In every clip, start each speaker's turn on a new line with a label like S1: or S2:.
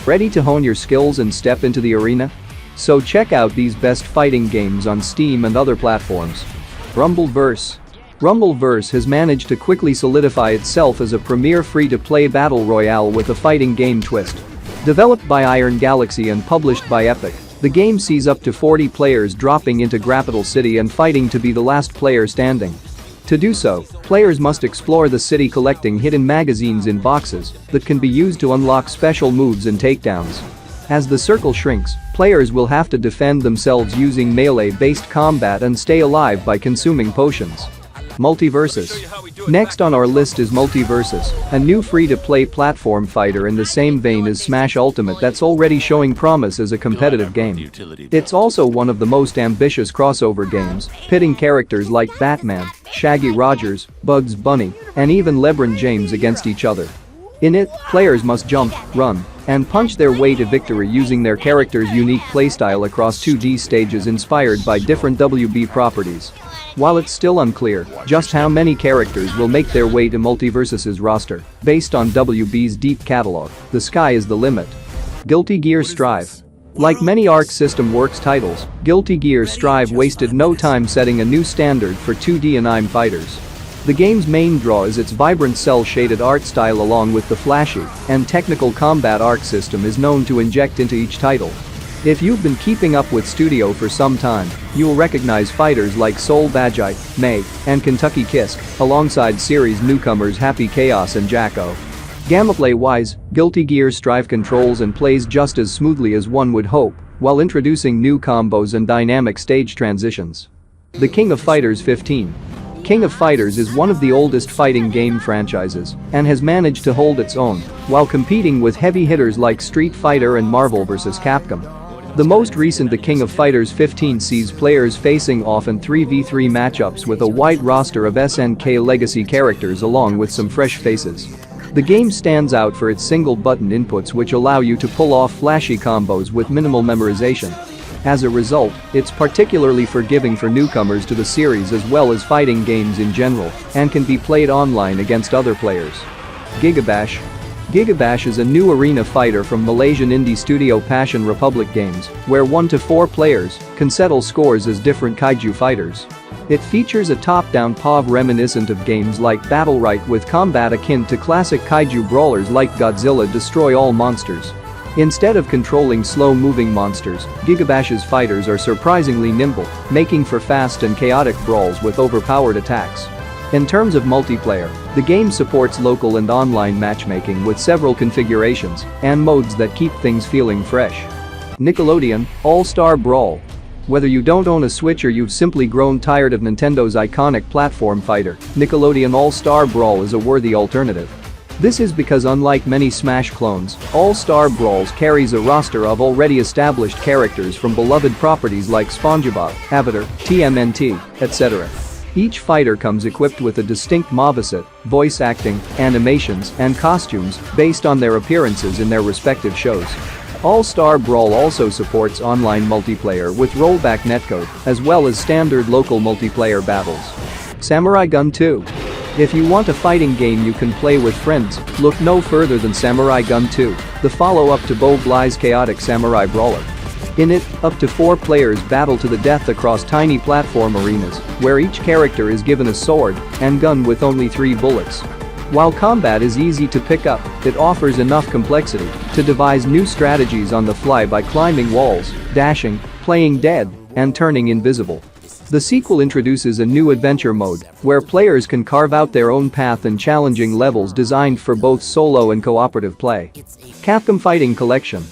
S1: Ready to hone your skills and step into the arena? So check out these best fighting games on Steam and other platforms. Rumbleverse. Rumbleverse has managed to quickly solidify itself as a premier free-to-play battle royale with a fighting game twist. Developed by Iron Galaxy and published by Epic, the game sees up to 40 players dropping into Capital City and fighting to be the last player standing. To do so, players must explore the city collecting hidden magazines in boxes that can be used to unlock special moves and takedowns. As the circle shrinks, players will have to defend themselves using melee-based combat and stay alive by consuming potions. MultiVersus. Next on our list is MultiVersus, a new free-to-play platform fighter in the same vein as Smash Ultimate that's already showing promise as a competitive game. It's also one of the most ambitious crossover games, pitting characters like Batman, Shaggy Rogers, Bugs Bunny, and even LeBron James against each other. In it, players must jump, run, and punch their way to victory using their character's unique playstyle across 2D stages inspired by different WB properties. While it's still unclear just how many characters will make their way to MultiVersus's roster, based on WB's deep catalog, the sky is the limit. Guilty Gear Strive. Like many Arc System Works titles, Guilty Gear Strive wasted no time setting a new standard for 2D anime fighters. The game's main draw is its vibrant cel-shaded art style along with the flashy and technical combat Arc System is known to inject into each title. If you've been keeping up with Studio for some time, you'll recognize fighters like Soul Bajai, May, and Kentucky Kisk, alongside series newcomers Happy Chaos and Jacko. Gameplay-wise, Guilty Gear Strive controls and plays just as smoothly as one would hope, while introducing new combos and dynamic stage transitions. The King of Fighters 15. King of Fighters is one of the oldest fighting game franchises and has managed to hold its own while competing with heavy hitters like Street Fighter and Marvel vs. Capcom. The most recent The King of Fighters 15 sees players facing off in 3v3 matchups with a wide roster of SNK legacy characters along with some fresh faces. The game stands out for its single-button inputs which allow you to pull off flashy combos with minimal memorization. As a result, it's particularly forgiving for newcomers to the series as well as fighting games in general and can be played online against other players. GigaBash. GigaBash is a new arena fighter from Malaysian indie studio Passion Republic Games, where 1 to 4 players can settle scores as different kaiju fighters. It features a top-down POV reminiscent of games like Battlerite with combat akin to classic kaiju brawlers like Godzilla Destroy All Monsters. Instead of controlling slow-moving monsters, GigaBash's fighters are surprisingly nimble, making for fast and chaotic brawls with overpowered attacks. In terms of multiplayer, the game supports local and online matchmaking with several configurations and modes that keep things feeling fresh. Nickelodeon, All-Star Brawl. Whether you don't own a Switch or you've simply grown tired of Nintendo's iconic platform fighter, Nickelodeon All-Star Brawl is a worthy alternative. This is because unlike many Smash clones, All-Star Brawls carries a roster of already established characters from beloved properties like SpongeBob, Avatar, TMNT, etc. Each fighter comes equipped with a distinct moveset, voice acting, animations, and costumes based on their appearances in their respective shows. All-Star Brawl also supports online multiplayer with rollback netcode, as well as standard local multiplayer battles. Samurai Gunn 2. If you want a fighting game you can play with friends, look no further than Samurai Gunn 2, the follow-up to Bo Bly's chaotic samurai brawler. In it, up to 4 players battle to the death across tiny platform arenas, where each character is given a sword and gun with only 3 bullets. While combat is easy to pick up, it offers enough complexity to devise new strategies on the fly by climbing walls, dashing, playing dead, and turning invisible. The sequel introduces a new adventure mode, where players can carve out their own path in challenging levels designed for both solo and cooperative play. Capcom Fighting Collection.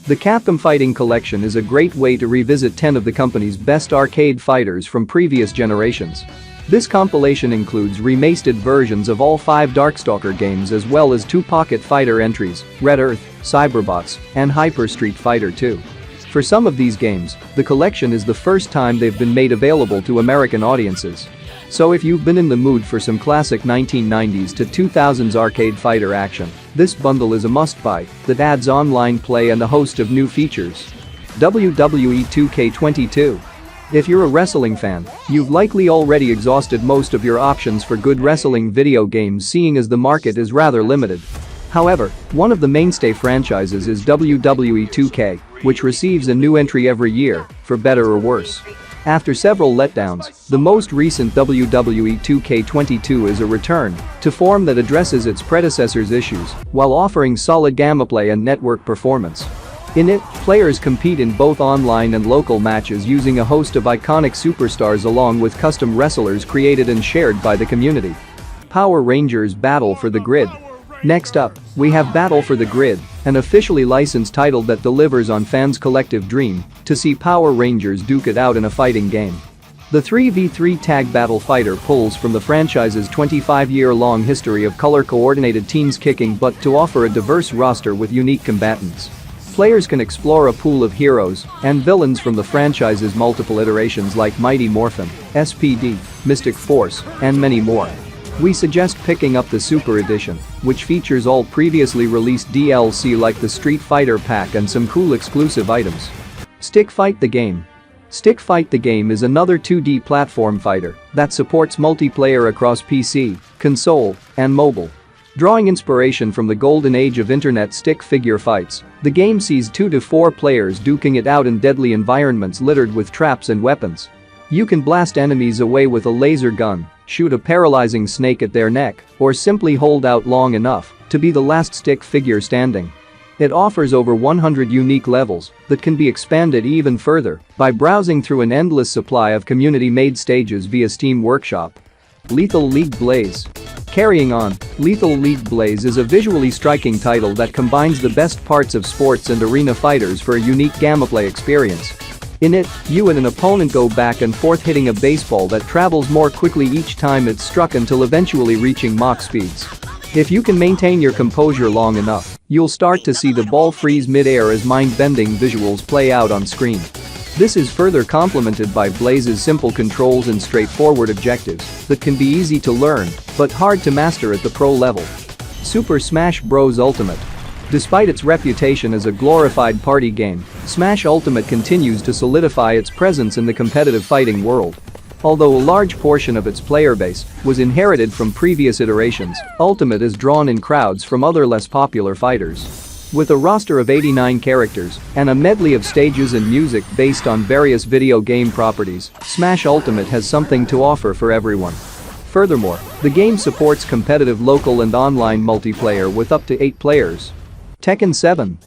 S1: The Capcom Fighting Collection is a great way to revisit 10 of the company's best arcade fighters from previous generations. This compilation includes remastered versions of all 5 Darkstalker games as well as 2 Pocket Fighter entries, Red Earth, Cyberbots, and Hyper Street Fighter 2. For some of these games, the collection is the first time they've been made available to American audiences. So if you've been in the mood for some classic 1990s to 2000s arcade fighter action, this bundle is a must-buy that adds online play and a host of new features. WWE 2K22. If you're a wrestling fan, you've likely already exhausted most of your options for good wrestling video games seeing as the market is rather limited. However, one of the mainstay franchises is WWE 2K, which receives a new entry every year, for better or worse. After several letdowns, the most recent WWE 2K22 is a return to form that addresses its predecessor's issues while offering solid gameplay and network performance. In it, players compete in both online and local matches using a host of iconic superstars along with custom wrestlers created and shared by the community. Power Rangers Battle for the Grid. Next up, we have Battle for the Grid, an officially licensed title that delivers on fans' collective dream to see Power Rangers duke it out in a fighting game. The 3v3 tag battle fighter pulls from the franchise's 25-year-long history of color-coordinated teams kicking butt to offer a diverse roster with unique combatants. Players can explore a pool of heroes and villains from the franchise's multiple iterations like Mighty Morphin, SPD, Mystic Force, and many more. We suggest picking up the Super Edition, which features all previously released DLC like the Street Fighter pack and some cool exclusive items. Stick Fight the Game. Stick Fight the Game is another 2D platform fighter that supports multiplayer across PC, console, and mobile. Drawing inspiration from the golden age of internet stick figure fights, the game sees 2 to 4 players duking it out in deadly environments littered with traps and weapons. You can blast enemies away with a laser gun, shoot a paralyzing snake at their neck, or simply hold out long enough to be the last stick figure standing. It offers over 100 unique levels that can be expanded even further by browsing through an endless supply of community-made stages via Steam Workshop. Lethal League Blaze. Carrying on, Lethal League Blaze is a visually striking title that combines the best parts of sports and arena fighters for a unique gameplay experience. In it, you and an opponent go back and forth hitting a baseball that travels more quickly each time it's struck until eventually reaching Mach speeds. If you can maintain your composure long enough, you'll start to see the ball freeze mid-air as mind-bending visuals play out on screen. This is further complemented by Blaze's simple controls and straightforward objectives that can be easy to learn but hard to master at the pro level. Super Smash Bros. Ultimate. Despite its reputation as a glorified party game, Smash Ultimate continues to solidify its presence in the competitive fighting world. Although a large portion of its player base was inherited from previous iterations, Ultimate is drawn in crowds from other less popular fighters. With a roster of 89 characters and a medley of stages and music based on various video game properties, Smash Ultimate has something to offer for everyone. Furthermore, the game supports competitive local and online multiplayer with up to 8 players. Tekken 7.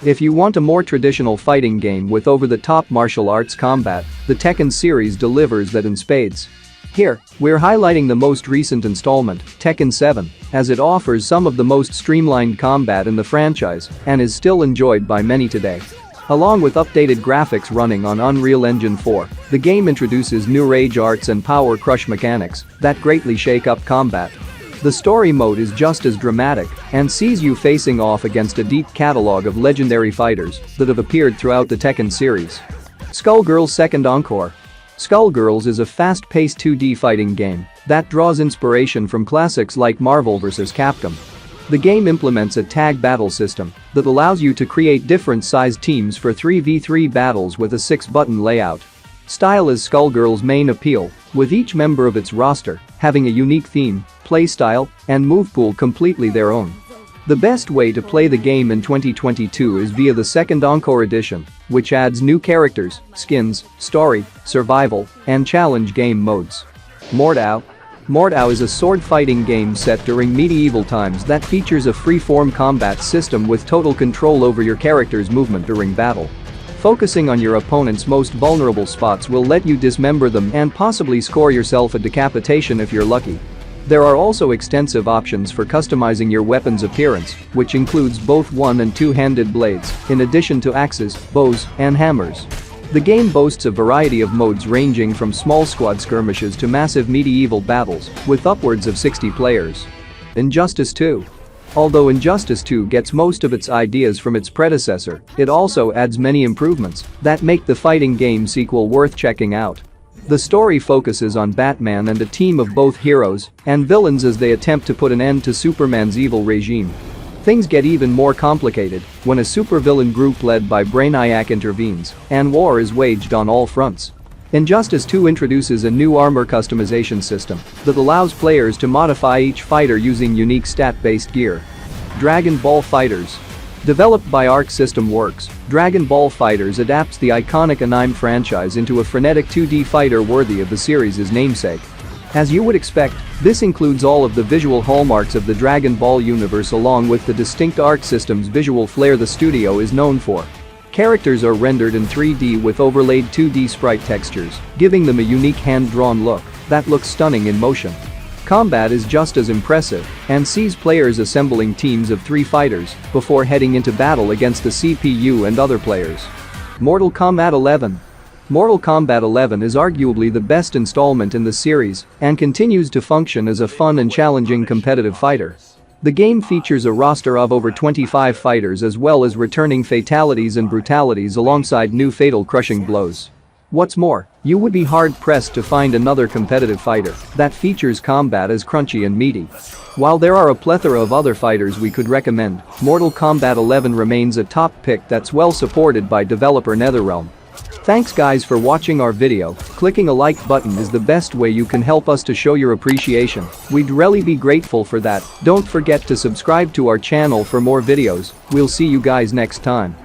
S1: If you want a more traditional fighting game with over-the-top martial arts combat, the Tekken series delivers that in spades. Here, we're highlighting the most recent installment, Tekken 7, as it offers some of the most streamlined combat in the franchise and is still enjoyed by many today. Along with updated graphics running on Unreal Engine 4, the game introduces new rage arts and power crush mechanics that greatly shake up combat. The story mode is just as dramatic and sees you facing off against a deep catalog of legendary fighters that have appeared throughout the Tekken series. Skullgirls Second Encore. Skullgirls is a fast-paced 2D fighting game that draws inspiration from classics like MultiVersus Capcom. The game implements a tag battle system that allows you to create different-sized teams for 3v3 battles with a 6-button layout. Style is Skullgirls' main appeal, with each member of its roster having a unique theme, playstyle, and move pool completely their own. The best way to play the game in 2022 is via the second Encore edition, which adds new characters, skins, story, survival, and challenge game modes. Mordhau. Mordhau is a sword fighting game set during medieval times that features a free-form combat system with total control over your character's movement during battle. Focusing on your opponent's most vulnerable spots will let you dismember them and possibly score yourself a decapitation if you're lucky. There are also extensive options for customizing your weapon's appearance, which includes both one- and two-handed blades, in addition to axes, bows, and hammers. The game boasts a variety of modes ranging from small squad skirmishes to massive medieval battles, with upwards of 60 players. Injustice 2. Although Injustice 2 gets most of its ideas from its predecessor, it also adds many improvements that make the fighting game sequel worth checking out. The story focuses on Batman and a team of both heroes and villains as they attempt to put an end to Superman's evil regime. Things get even more complicated when a supervillain group led by Brainiac intervenes and war is waged on all fronts. Injustice 2 introduces a new armor customization system that allows players to modify each fighter using unique stat-based gear. Dragon Ball FighterZ. Developed by Arc System Works, Dragon Ball FighterZ adapts the iconic anime franchise into a frenetic 2D fighter worthy of the series' namesake. As you would expect, this includes all of the visual hallmarks of the Dragon Ball universe along with the distinct Arc System's visual flair the studio is known for. Characters are rendered in 3D with overlaid 2D sprite textures, giving them a unique hand-drawn look that looks stunning in motion. Combat is just as impressive and sees players assembling teams of 3 fighters before heading into battle against the CPU and other players. Mortal Kombat 11. Mortal Kombat 11 is arguably the best installment in the series and continues to function as a fun and challenging competitive fighter. The game features a roster of over 25 fighters as well as returning fatalities and brutalities alongside new fatal crushing blows. What's more, you would be hard-pressed to find another competitive fighter that features combat as crunchy and meaty. While there are a plethora of other fighters we could recommend, Mortal Kombat 11 remains a top pick that's well supported by developer NetherRealm. Thanks guys for watching our video. Clicking a like button is the best way you can help us to show your appreciation. We'd really be grateful for that. Don't forget to subscribe to our channel for more videos. We'll see you guys next time.